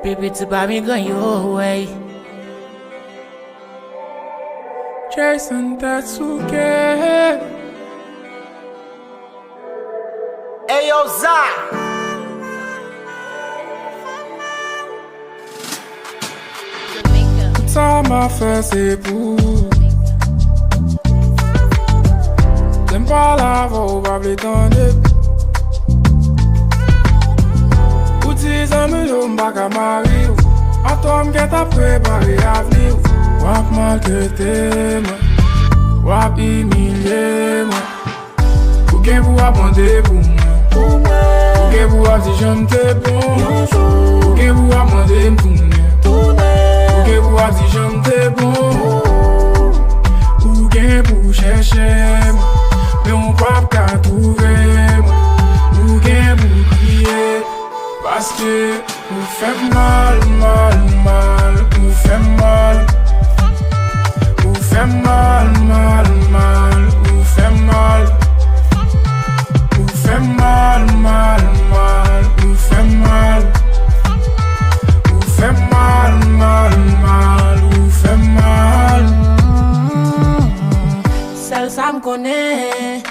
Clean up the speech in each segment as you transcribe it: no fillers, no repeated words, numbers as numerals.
Baby, tu pas me gagner, ouais. Jayseen, that's Souke. Hey yo, Zach. Ça m'a fait c'est pour. T'aimes pas la voix, pas prétendre. Ou tes amis, yo m'baka mari. A toi m'qu'est à préparer l'avenir. Wap maltraiter moi, wap humilier moi. Ou gen pou abonder pour moi. Ou gen pou ap di j'aime te bon. Ou gen pou ap mande m'tourner. Ou gen pou ap di j'aime te bon. Ou gen pou chercher moi, mais on pas qu'à trouver moi. Ou gen pou crier, parce que ou fait mal, mal, mal, ou fait mal. Ou fait mal, mal, mal, ou fait mal. Ou fait mal, mal, mal, ou fait mal. Ou fait mal, mal, mal, ou fait mal. Seul ça me connaît.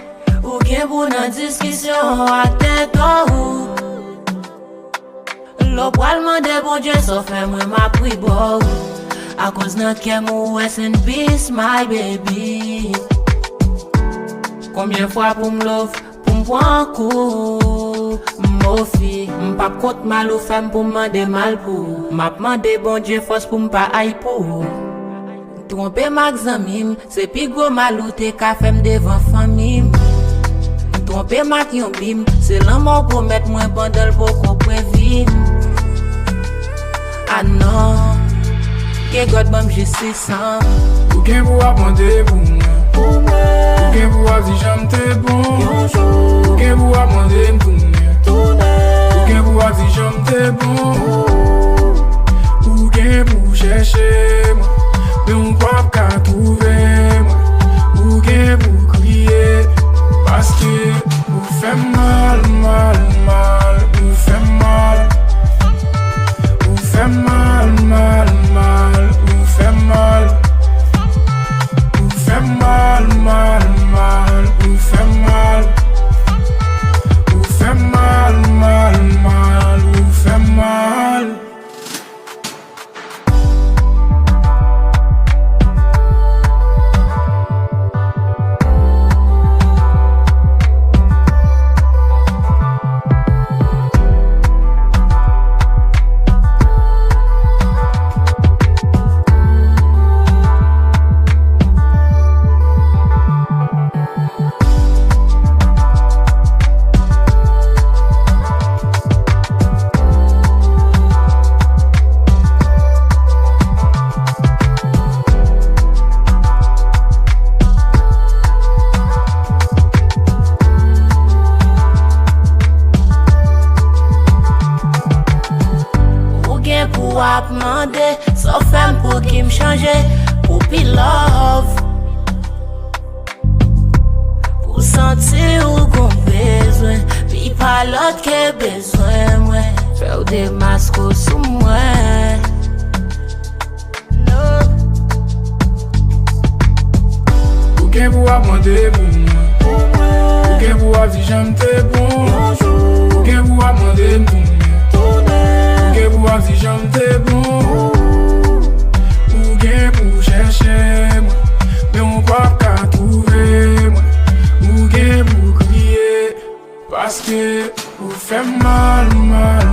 Ou bien pour une discussion à tête ou. L'eau poil m'a bon Dieu, sauf moi m'a pris beau. A cause not kem ou rest in peace, my baby. Combien fois pour m'love, pour m'prendre coup. M'offri, m'pap compte mal ou femme pour m'demander mal pour. M'a demandé bon Dieu force pour m'pas aïe pour. Tromper ma xamim, c'est pi gros mal ou te ka femme devant famille. Tromper ma ki yon bim, c'est l'amour pour mettre moins bandel pour qu'on prévine. Ah non. Que God bam justice sans. Ou gen pou abonder pour moi. Ou gen pou ap di j'aime te bon. Ou gen pou ap mande m'tourner. Ou gen pou ap di j'aime te bon. Ou gen pou chercher moi, mais on pas qu'à trouver moi. Ou gen pou crier, parce que ou fait mal, mal, mal, ou fait mal. Ou fait mal, mal, mal, ou fait mal. Ou fait mal, mal, mal, ou fait mal. Ou fait mal, mal, mal, ou fait mal. Pour ap mande, sauf femme pour qui me change, pour pi love. Pour sentir ou qu'on besoin, pi pas l'autre qui besoin, moi. Faire des masques sous moi. No. Ou gen pou ap mande pour moi. Ou gen pou ap di j'aime te bon. Ou gen pou ap mande m'tourner. Ou gen pou ap di j'aime te bon. Ou gen pou chercher moi, mais on pas qu'à trouver moi. Ou gen pou crier, parce que ou fait mal, mal,